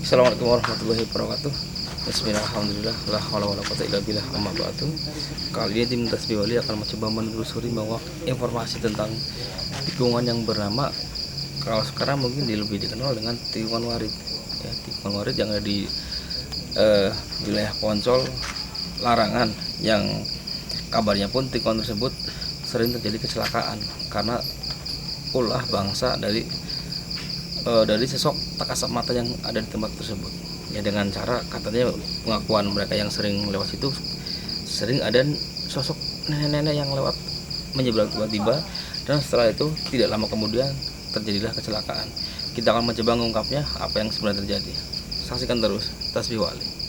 Assalamualaikum warahmatullahi wabarakatuh. Bismillahirrahmanirrahim. La haula wala quwwata illa billah. Amma ba'du. Kali ini tim Tasbih Wali akan mencoba menelusuri bahwa informasi tentang tikungan yang bernama, kalau sekarang mungkin lebih dikenal dengan tikungan warit. Ya, tikungan warit yang ada di wilayah Poncol Larangan, yang kabarnya pun tikungan tersebut sering terjadi kecelakaan karena ulah bangsa dari sosok tak kasat mata yang ada di tempat tersebut. Ya, dengan cara katanya pengakuan mereka yang sering lewat situ, sering ada sosok nenek-nenek yang lewat menyeberang tiba-tiba, dan setelah itu tidak lama kemudian terjadilah kecelakaan. Kita akan mencoba mengungkapnya apa yang sebenarnya terjadi. Saksikan terus Tasbih Wali.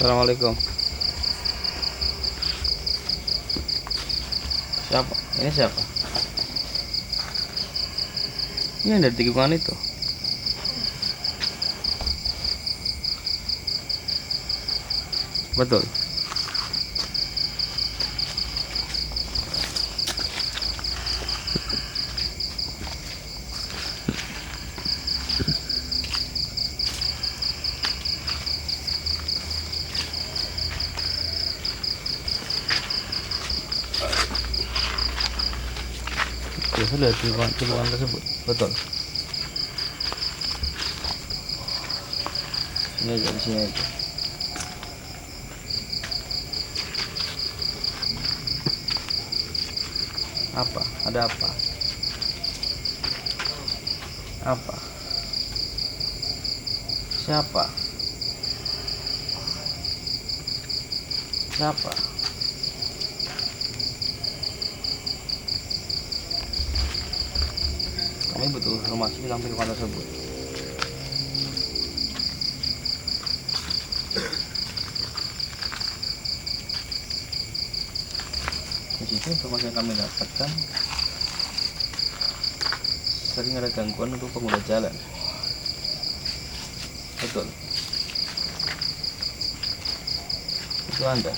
Assalamualaikum. Siapa? Ini siapa? Ini yang dari tikungan itu. Betul. Ya sudah, tikungan tersebut. Betul. Ini aja, di sini aja. Apa? Ada apa? Apa? Siapa? Siapa? Kami butuh informasi tentang tikungan tersebut. Di situ informasi yang kami dapatkan, sering ada gangguan untuk pengguna jalan. Betul. Itu Anda.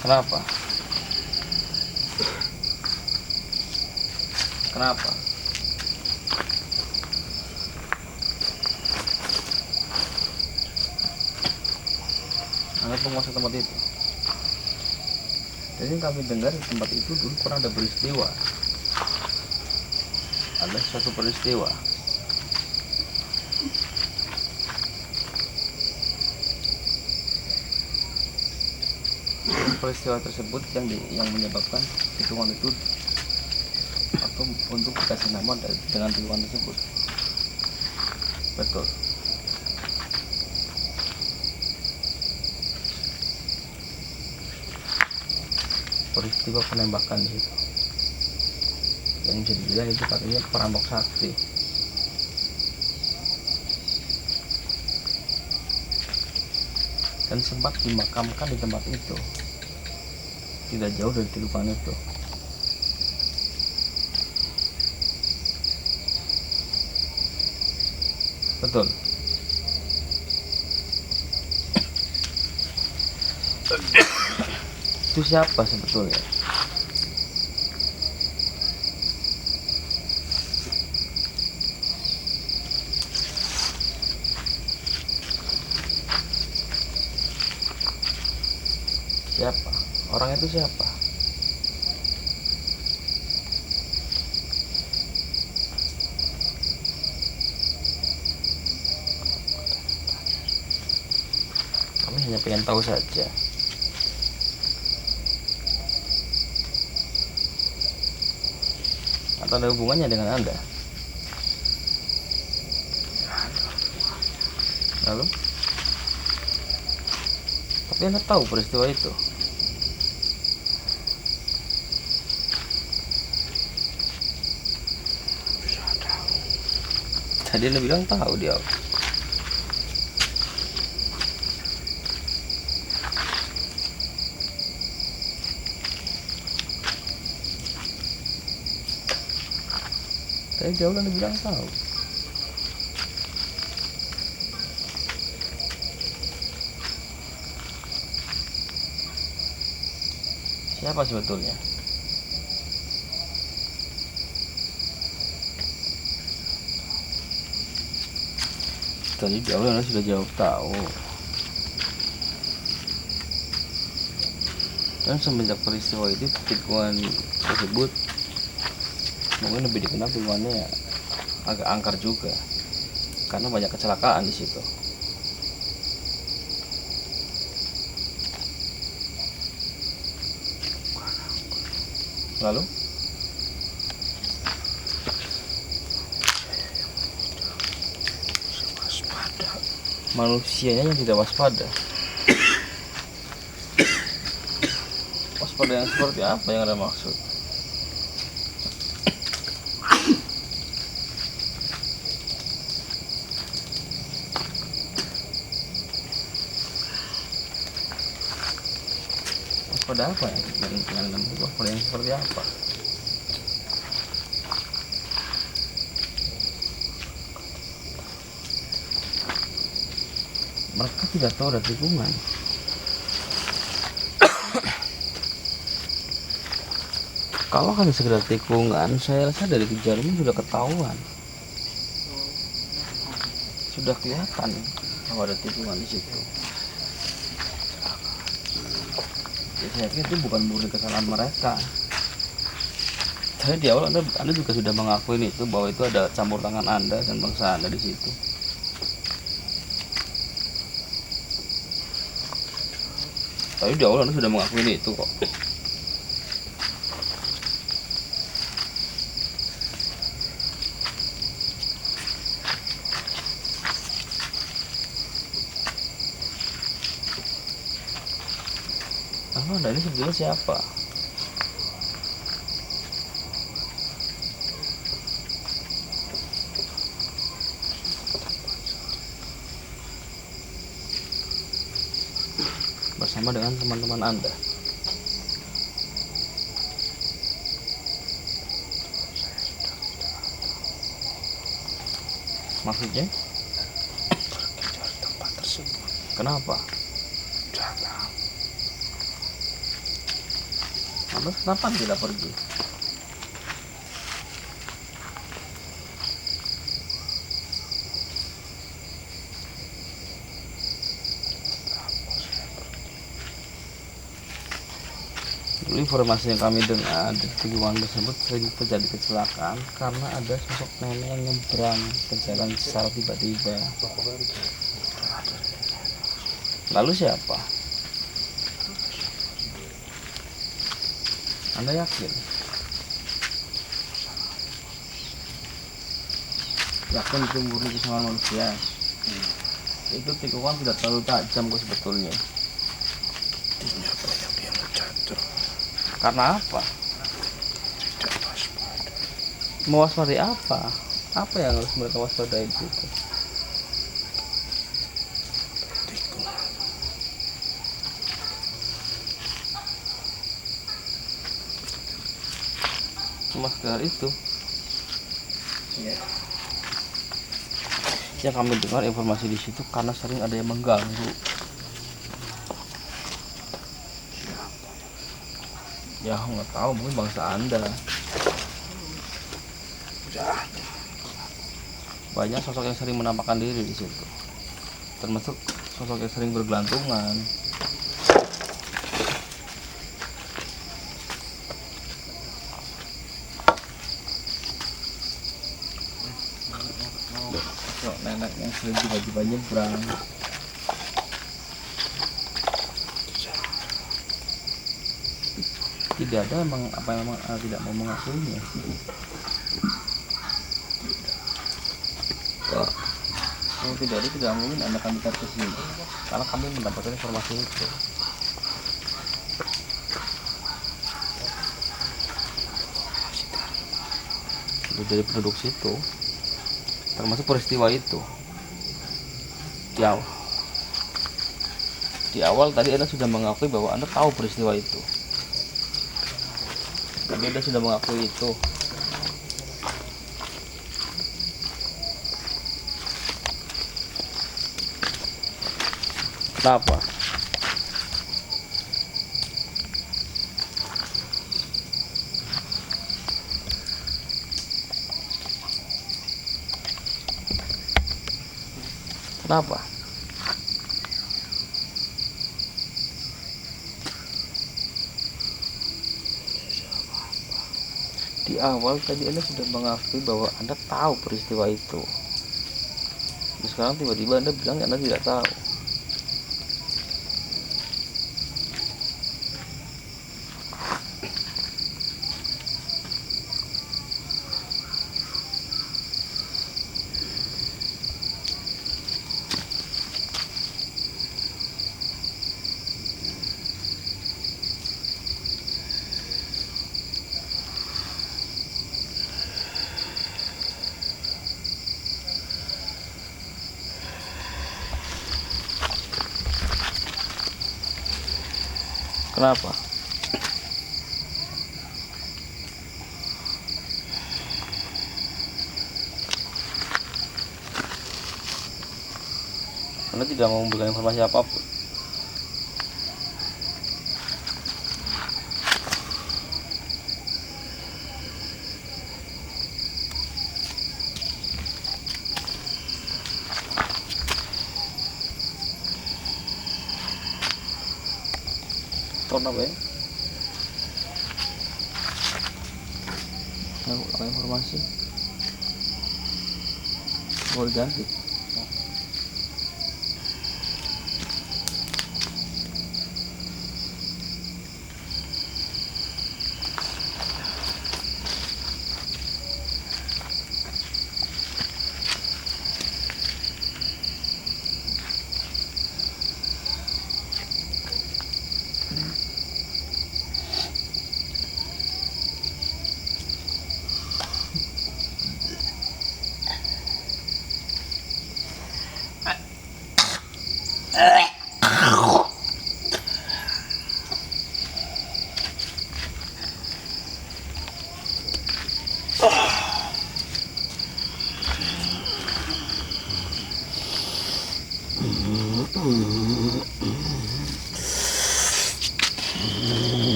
Kenapa? Kenapa? Anda penguasa tempat itu. Jadi kami dengar di tempat itu dulu pernah ada peristiwa. Ada suatu peristiwa. Peristiwa tersebut yang menyebabkan tikungan itu, atau untuk dikasih nama dengan tikungan tersebut. Betul. Peristiwa penembakan di situ, yang bisa dibilang itu katanya perampok sakti. Dan sempat dimakamkan di tempat itu, tidak jauh dari tikungan itu. Betul. Itu siapa sebetulnya? Siapa? Orang itu siapa? Kami hanya pengen tahu saja. Apakah ada hubungannya dengan Anda? Lalu? Tapi Anda tahu peristiwa itu. Tadi Anda bilang tahu dia. Tadi jauh Anda bilang tahu. Siapa sebetulnya? Tadi di awal Anda sudah jawab tahu. Dan semenjak peristiwa itu, tikungan tersebut mungkin lebih dikenal tikungannya agak angker juga, karena banyak kecelakaan di situ. Lalu? Manusianya yang tidak waspada. Waspada yang seperti apa yang Anda maksud? Waspada apa yang Anda maksud? Waspada yang seperti apa? Mereka tidak tahu ada tikungan. Kalau hanya sekedar tikungan, saya rasa dari kejauhan sudah ketahuan, sudah kelihatan bahwa ada tikungan di situ. Ya, saya pikir itu bukan murni kesalahan mereka. Tadi di awal Anda juga sudah mengakui itu, bahwa itu ada campur tangan Anda dan bangsa Anda di situ. Tapi di awal Anda sudah mengakui itu kok. Lalu Anda ini sebetulnya siapa? Bersama dengan teman-teman Anda. Maksudnya? Pergi dari tempat tersebut. Kenapa? Jangan. Kenapa tidak pergi? Dulu informasi yang kami dengar di tikungan tersebut sering terjadi kecelakaan karena ada sosok nenek yang nyebrang ke jalan secara tiba-tiba. Lalu siapa? Anda yakin? Yakin itu murni kesalahan manusia? Itu tikungan tidak terlalu tajam kok sebetulnya. Tidak banyak yang jatuh. Karena apa? Tidak waspada. Mewaspadai apa? Apa yang harus mereka waspadai di situ? Tikungan. Cuma sekedar itu. Ya. Yang kami dengar informasi di situ karena sering ada yang mengganggu. Ya nggak tahu, mungkin bangsa Anda. Banyak sosok yang sering menampakkan diri di situ, termasuk sosok yang sering bergelantungan. Nenek yang sering tiba-tiba nyebrang. Tidak ada, memang apa yang memang tidak mau mengakuinya. Pak, kalau tidak mungkin Anda akan ditarik ke sini karena kami mendapatkan informasi itu. Dari penduduk situ, termasuk peristiwa itu. Di awal tadi Anda sudah mengakui bahwa Anda tahu peristiwa itu. Tadi Anda sudah mengakui itu. Kenapa? Kenapa? Di awal tadi Anda sudah mengakui bahwa Anda tahu peristiwa itu. Terus sekarang tiba-tiba Anda bilang Anda tidak tahu. Kenapa? Anda tidak mau memberikan informasi apapun. Apa ya? Apa informasi? Boleh ganti.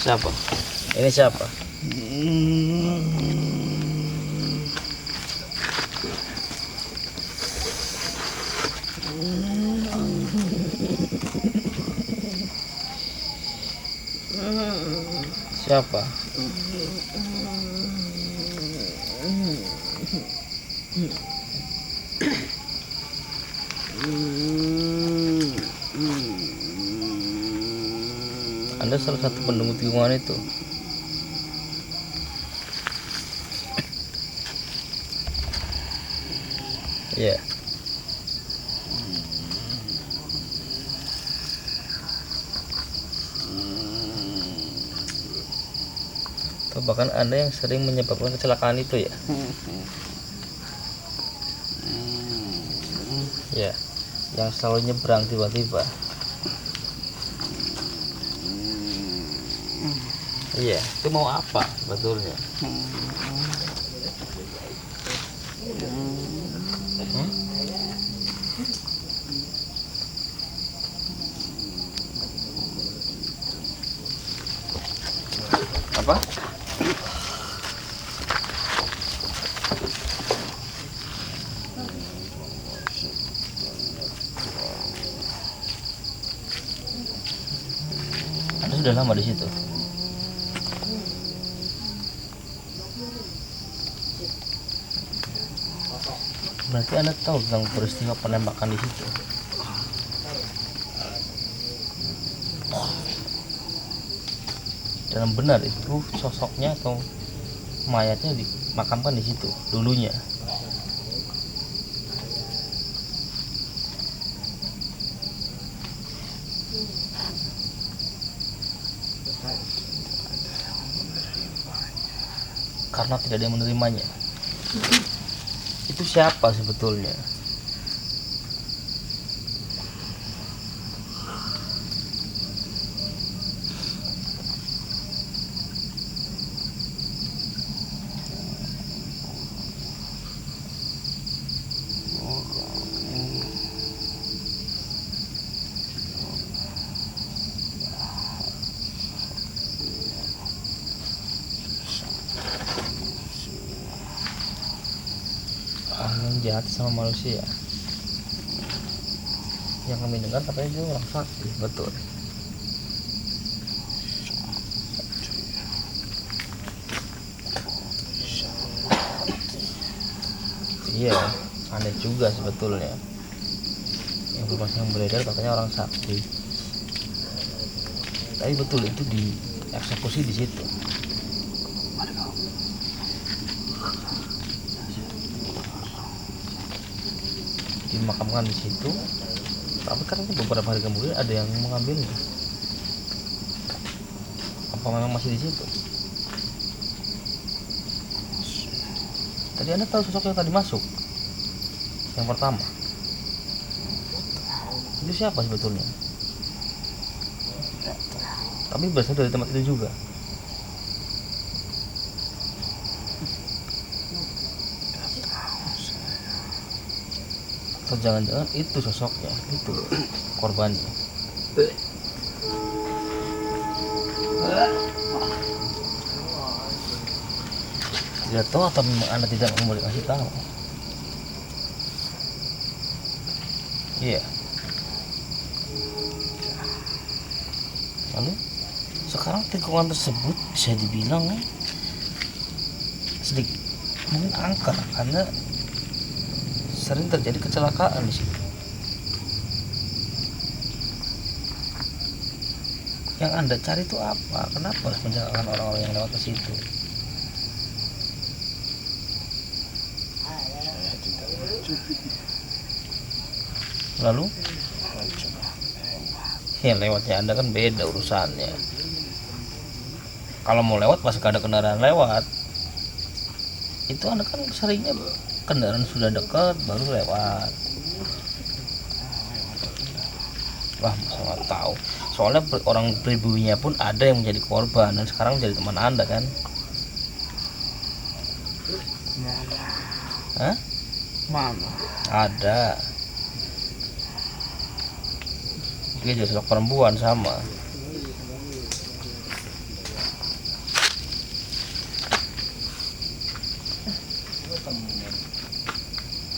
Siapa? Ini siapa? Siapa? Anda salah satu penduduk tikungan itu. Iya. Atau bahkan Anda yang sering menyebabkan kecelakaan itu ya? Ya, yang selalu nyebrang tiba-tiba. Iya, itu mau apa sebetulnya? Apa? Anda sudah lama di situ. Berarti Anda tahu tentang peristiwa penembakan di situ. Dan benar itu sosoknya atau mayatnya dimakamkan di situ dulunya. Karena tidak ada yang menerimanya. Itu siapa sebetulnya? Yang jahat sama manusia. Yang kami dengar katanya dia orang sakti, betul. Iya, aneh juga sebetulnya. Informasi yang beredar katanya orang sakti. Tapi betul itu dieksekusi di situ. Dimakamkan di situ. Tapi kan beberapa hari kemudian ada yang mengambilnya. Apa memang masih di situ? Tadi Anda tahu sosok yang tadi masuk? Yang pertama. Itu siapa sebetulnya? Tapi berasal dari tempat itu juga. Atau jangan-jangan itu sosoknya, itu korbannya. Tidak tahu atau memang Anda tidak mau dikasih tahu? Iya. Lalu sekarang tikungan tersebut bisa dibilang sedikit mungkin angker karena sering terjadi kecelakaan di situ. Yang Anda cari itu apa? Kenapa harus mencelakakan orang-orang yang lewat ke situ? Lalu ya lewatnya Anda kan beda urusannya. Kalau mau lewat pas ada kendaraan lewat, itu Anda kan seringnya kendaraan sudah dekat baru lewat. Wah, masa nggak tahu. Soalnya orang pribadinya pun ada yang menjadi korban dan sekarang menjadi teman Anda kan? Hah? Mana? Ada. Dia juga sosok perempuan sama.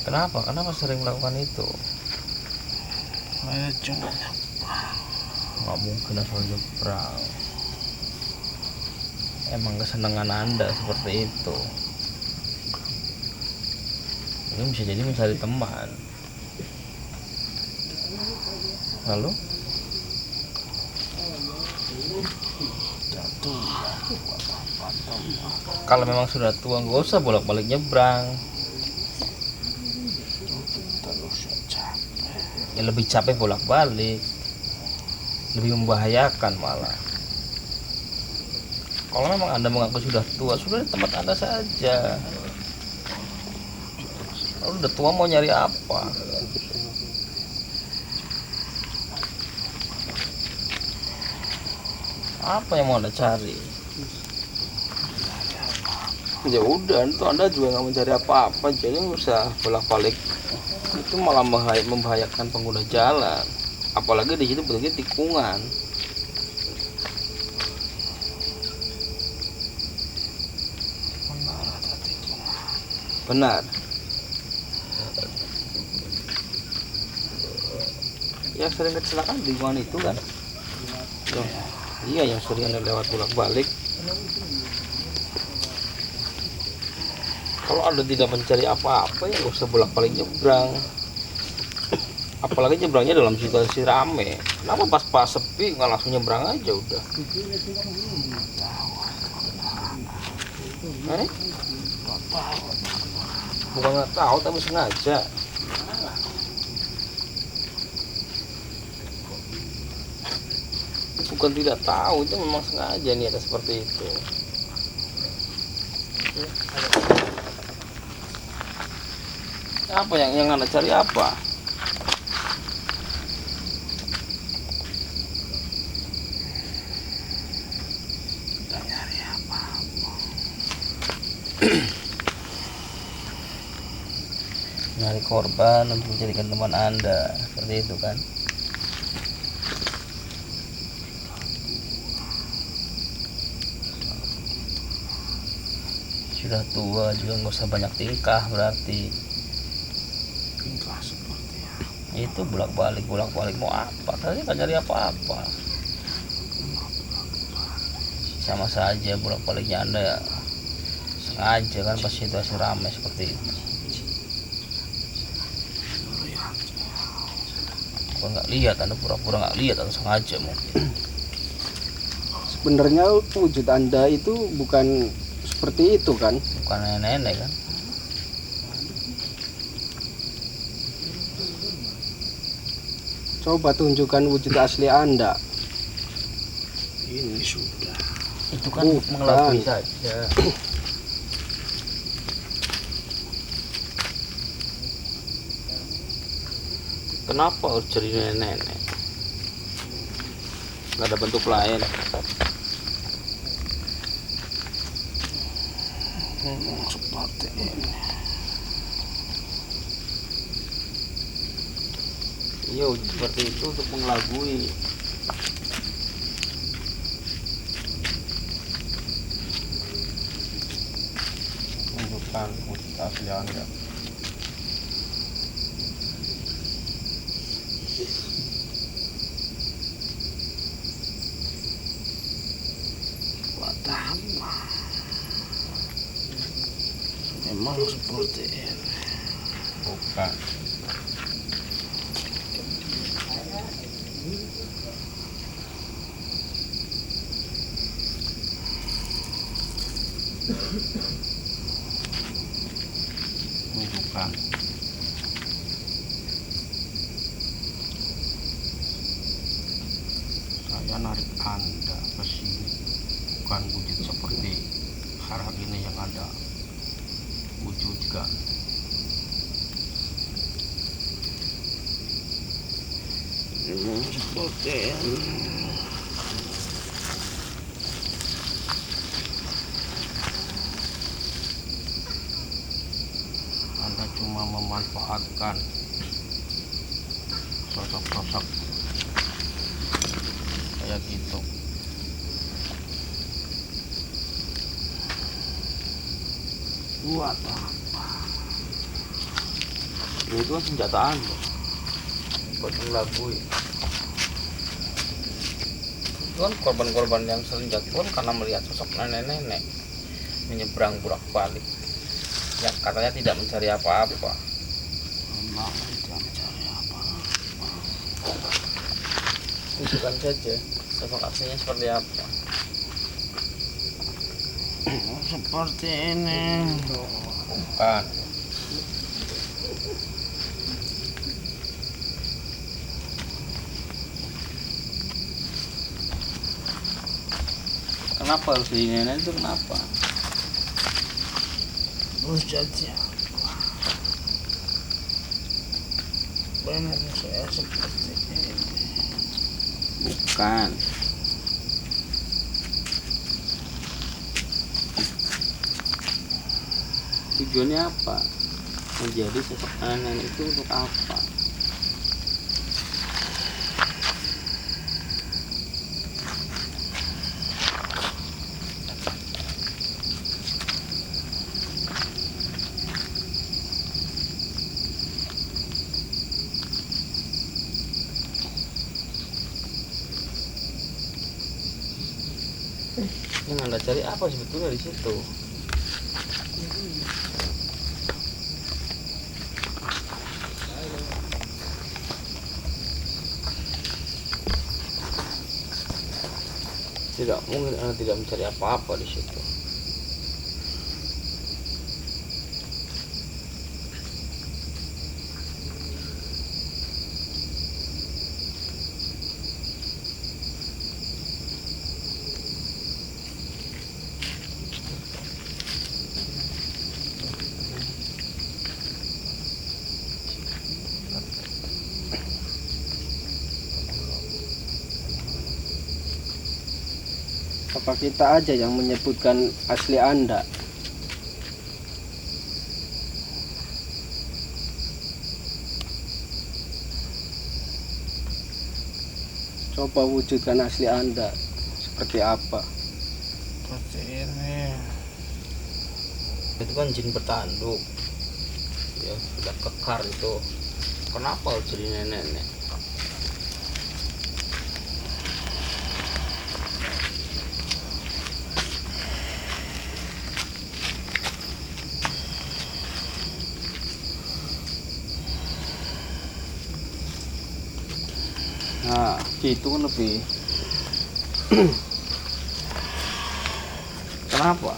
Kenapa? Kenapa sering melakukan itu? Saya cuma Nggak mungkin asal nyebrang. Emang kesenangan Anda seperti itu. Ini bisa jadi mencari teman. Lalu? Kalau memang sudah tua nggak usah bolak-balik nyebrang. Ya lebih capek bolak-balik, lebih membahayakan malah. Kalau memang Anda mengaku sudah tua, sudah di tempat Anda saja. Kalau udah tua mau nyari apa? Apa yang mau Anda cari? Ya udah, itu Anda juga nggak mencari apa-apa, jadi nggak usah bolak-balik. Itu malah membahayakan pengguna jalan. Apalagi di situ bentuknya tikungan. Benar. Yang sering kecelakaan di tikungan itu kan? Iya, yang sering Anda lewat bolak-balik. Kalau Anda tidak mencari apa-apa ya nggak usah bolak-balik nyebrang. apalagi nyebrangnya dalam situasi rame. Kenapa pas sepi nggak langsung nyebrang aja udah? Eh? Bukan nggak tahu tapi sengaja. Bukan tidak tahu, itu memang sengaja niatnya seperti itu. Apa yang Anda cari apa? Nyari korban untuk menjadikan teman Anda, seperti itu kan? Sudah tua juga nggak usah banyak tingkah berarti. Tingkah seperti Itu bolak-balik mau apa? Tadi nggak nyari apa-apa. Sama saja bolak-baliknya Anda ya sengaja kan pas situasi ramai seperti itu. Bukan nggak lihat, Anda pura-pura nggak lihat atau sengaja mungkin. Sebenarnya wujud Anda itu bukan seperti itu kan? Bukan nenek-nenek kan? Coba tunjukkan wujud asli Anda. ini sudah. Itu kan Bukan. mengelabui saja. Kenapa harus jadi nenek-nenek? Gak ada bentuk lain. Seperti ini. Iya, seperti itu untuk mengelabui. Tunjukkan wujud asli Anda. Buat apa? Memang seperti ini. Bukan. Tunjukkan. Saya narik Anda ke sini bukan wujud seperti sekarang ini yang Anda wujudkan. Memang seperti ini. Anda cuma memanfaatkan sosok-sosok kayak gitu. Buat apa? Itu kan senjata Anda buat mengelabui. Itu kan korban-korban yang sering jatuh karena melihat sosok nenek-nenek menyeberang bolak-balik yang katanya tidak mencari apa-apa. Memang tidak mencari apa-apa. Tunjukkan saja sosok aslinya seperti apa. Seperti ini. Bukan. Kenapa harus jadi nenek itu kenapa? Terus jadi apa? Memang saya seperti ini. Bukan. Tujuannya apa? Menjadi sosok nenek itu untuk apa? Yang Anda cari apa sebetulnya di situ? Tidak mungkin Anda tidak mencari apa-apa di situ. Apa kita aja yang menyebutkan asli Anda? Coba wujudkan asli Anda seperti apa? Seperti ini. Itu kan jin bertanduk, ya sudah kekar itu. Kenapa harus jadi nenek-nenek? Nah, itu kan lebih. Kenapa?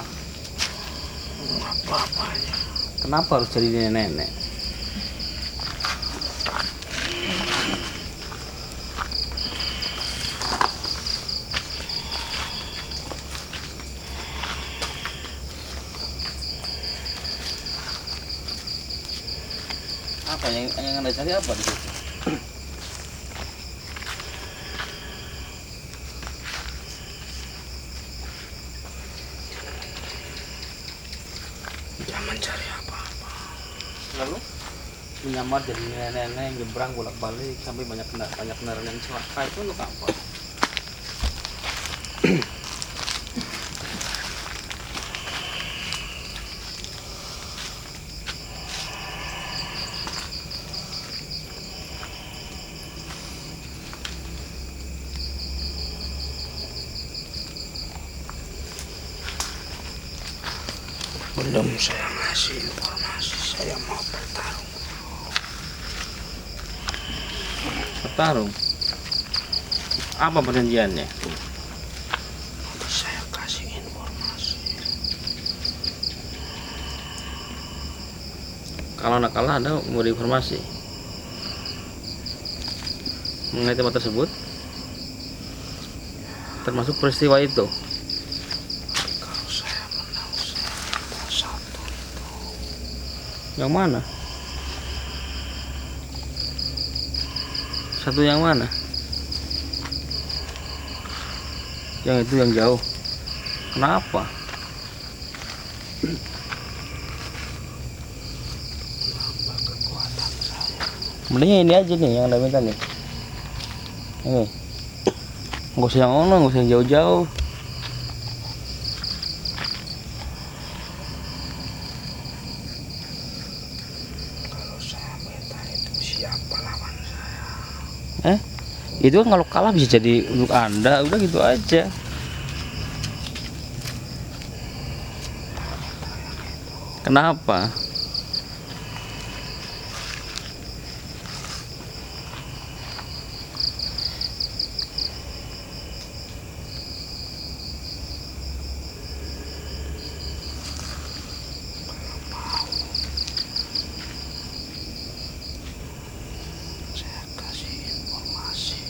Apa-apanya. Kenapa harus jadi nenek-nenek? Apa yang Anda cari apa di situ? Jangan cari apa-apa. Lalu menyamar jadi nenek-nenek yang nyebrang bolak-balik sampai banyak kendaraan yang celaka, itu untuk apa? Belum saya ngasih informasi, saya mau bertarung. Bertarung? Apa perjanjiannya? Nanti saya kasih informasi. Kalau nak kalah Anda mau informasi mengenai tempat tersebut, termasuk peristiwa itu. Kalau saya menang, saya minta satu itu. Yang mana? Satu yang mana? Yang itu yang jauh. Kenapa? Nambah kekuatan saya. Mendingnya ini aja nih yang Anda minta nih. Ini. Nggak usah yang ono, nggak usah yang jauh-jauh. Kalau saya minta itu, siapa lawan saya? Itu kan kalau kalah bisa jadi untuk Anda, udah gitu aja. Kenapa? Saya kasih informasi.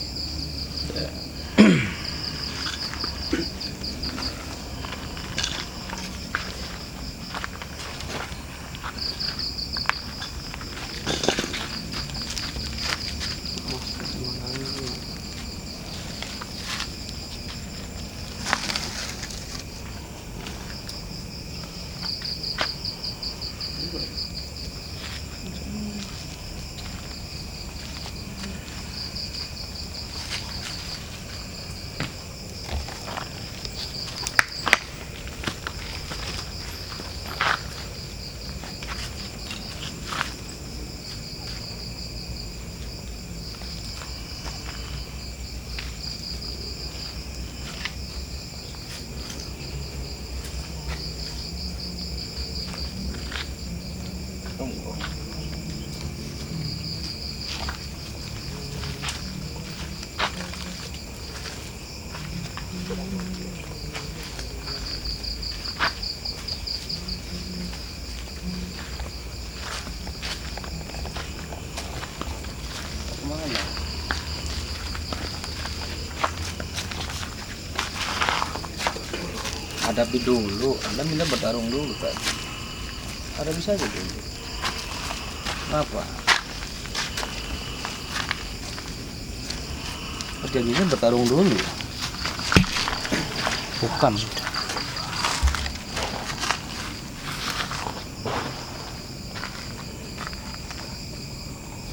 Tunggu. hadapi dulu. Anda minta bertarung dulu tadi. Hadapi saja dulu. Kenapa? Perjanjiannya bertarung dulu. Bukan.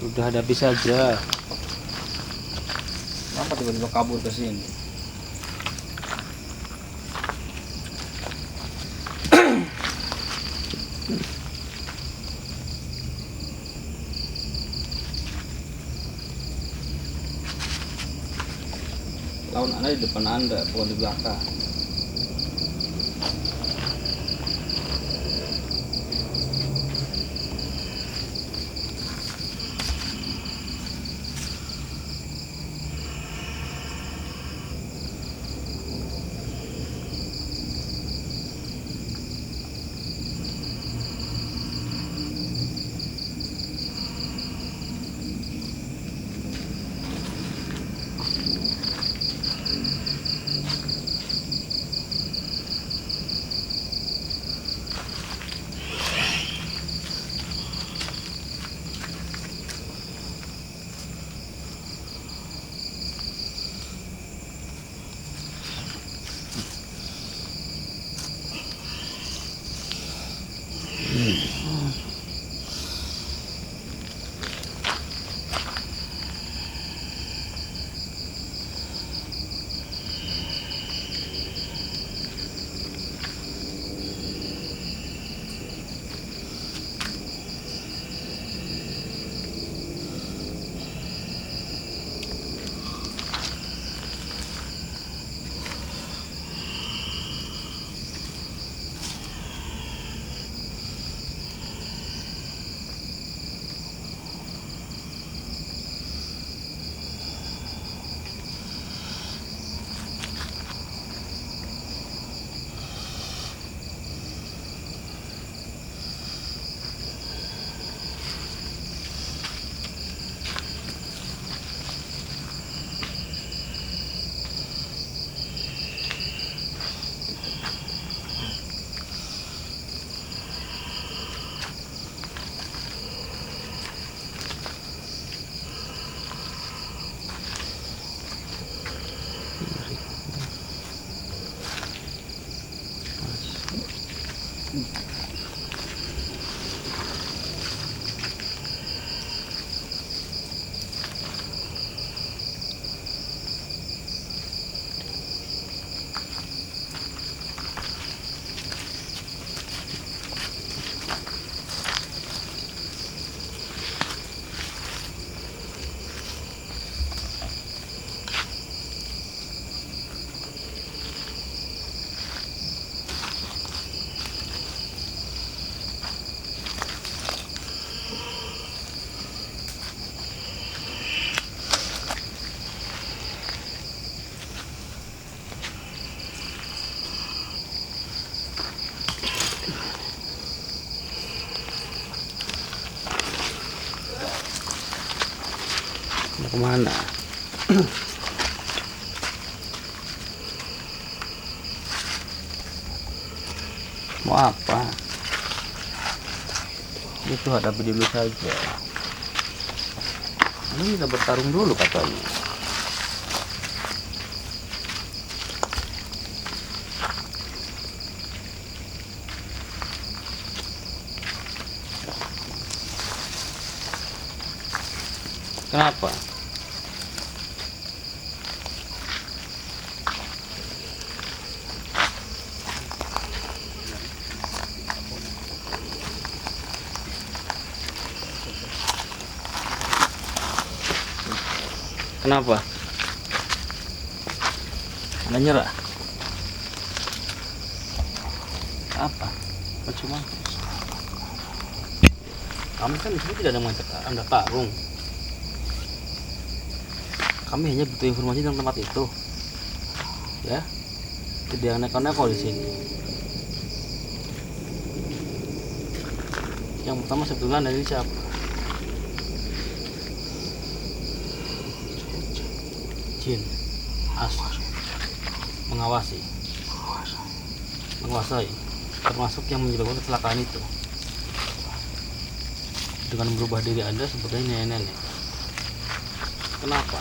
Sudah hadapi saja. Kenapa tiba-tiba kabur ke sini? Lawan Anda di depan Anda, bukan di belakang. Mau kemana? Mau apa? Itu hadapi dulu saja. Ini kita bertarung dulu katanya. Kenapa? Kenapa? Anda nyerah? Apa? Percuma. Kami kan di sini tidak ada mengajak Anda tarung. Kami hanya butuh informasi tentang tempat itu. Ya, tidak yang neko-neko di sini. Yang pertama sebetulnya Anda ini siapa? Jin, as, mengawasi. menguasai, termasuk yang menyebabkan kecelakaan itu, dengan berubah diri Anda sebagai nenek-nenek. Kenapa?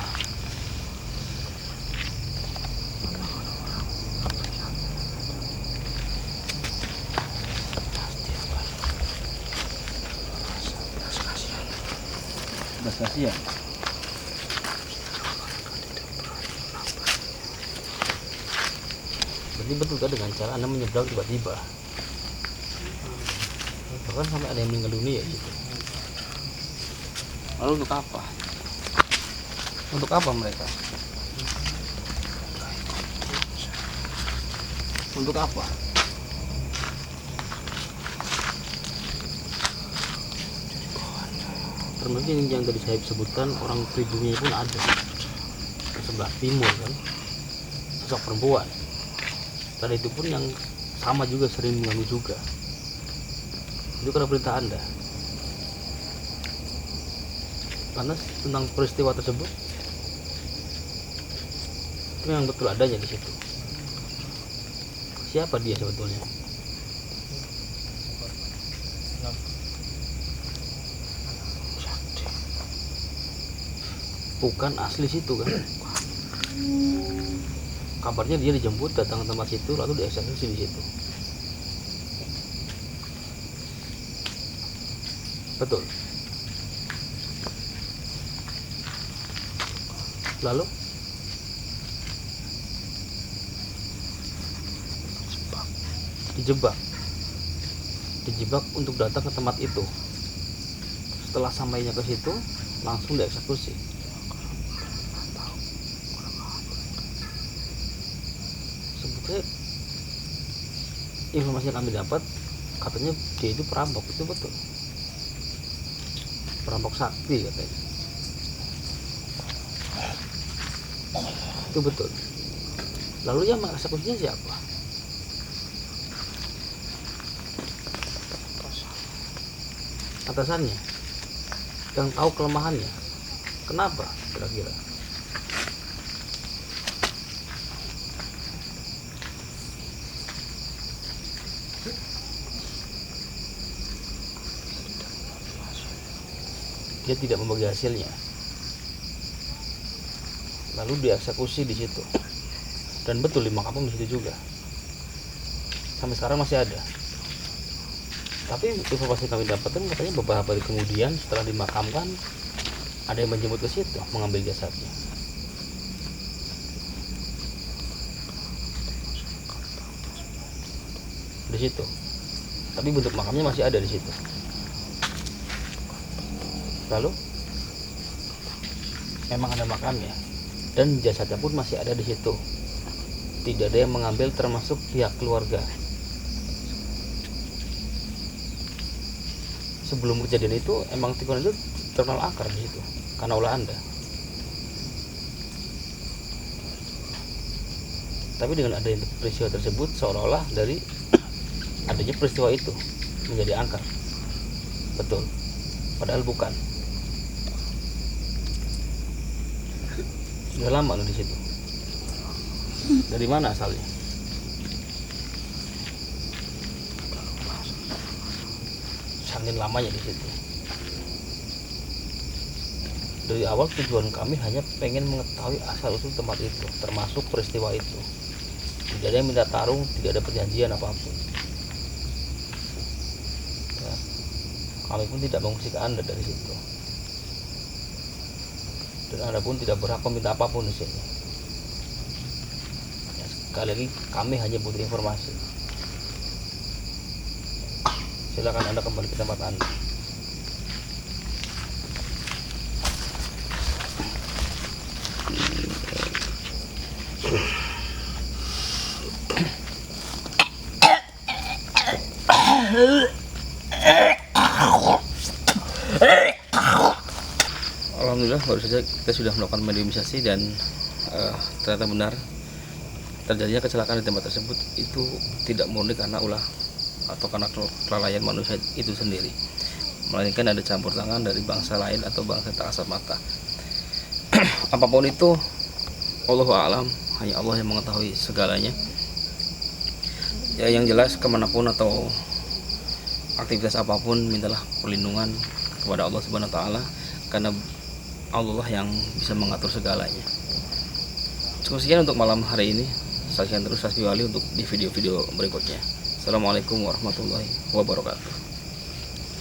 Belas kasihan. Berarti betul kan dengan cara Anda menyeberang tiba-tiba, bahkan sampai ada yang meninggal dunia gitu. Lalu untuk apa? Untuk apa mereka? Untuk apa? Termasuk yang tadi saya sebutkan, orang pribumi pun ada di sebelah timur kan, sosok perempuan. Dan itu pun yang sama juga sering mengganggu juga. Itu karena perintah Anda. Karena tentang peristiwa tersebut itu yang betul adanya di situ. Siapa dia sebetulnya? Bukan asli situ kan. Kabarnya dia dijemput datang ke tempat situ lalu dieksekusi di situ. Betul. Lalu dijebak untuk datang ke tempat itu. Setelah sampainya ke situ langsung dieksekusi. Sebetulnya informasi yang kami dapat katanya dia itu perampok, itu betul. Perampok sakti katanya. Itu betul. Lalu yang mengeksekusinya siapa? Atasannya yang tahu kelemahannya. Kenapa kira-kira? Dia tidak membagi hasilnya, lalu dieksekusi di situ. Dan betul dimakamkan di situ juga. Sampai sekarang masih ada. Tapi informasi yang kami dapatkan katanya beberapa hari kemudian setelah dimakamkan ada yang menjemput ke situ mengambil jasadnya. Di situ. Tapi bentuk makamnya masih ada di situ. Lalu memang ada makamnya dan jasadnya pun masih ada di situ. Tidak ada yang mengambil termasuk pihak keluarga. Sebelum kejadian itu emang tikungan itu terkenal akar di situ karena ulah Anda. Tapi dengan adanya peristiwa tersebut seolah-olah dari adanya peristiwa itu menjadi angker. Betul. Padahal bukan. Sudah lama loh di situ. Dari mana asalnya? Saking lamanya di situ. Dari awal tujuan kami hanya pengen mengetahui asal usul tempat itu, termasuk peristiwa itu. Tidak ada yang minta tarung, tidak ada perjanjian apapun. Ya, kami pun tidak mengusik Anda dari situ. Dan Anda pun tidak berhak meminta apapun di sini. Ya, sekali lagi kami hanya butuh informasi. Silakan Anda kembali ke tempat Anda. Alhamdulillah baru saja kita sudah melakukan mediumisasi dan ternyata benar terjadinya kecelakaan di tempat tersebut itu tidak murni karena ulah atau karena kelalaian manusia itu sendiri, melainkan ada campur tangan dari bangsa lain atau bangsa tak kasat mata. Apapun itu, Allahu a'lam, hanya Allah yang mengetahui segalanya. Ya yang jelas kemanapun atau aktivitas apapun mintalah perlindungan kepada Allah Subhanahu Wa Taala, karena Allah yang bisa mengatur segalanya. Cukup sekian untuk malam hari ini. Saksikan terus Hasbi Wali untuk di video-video berikutnya. Assalamualaikum warahmatullahi wabarakatuh.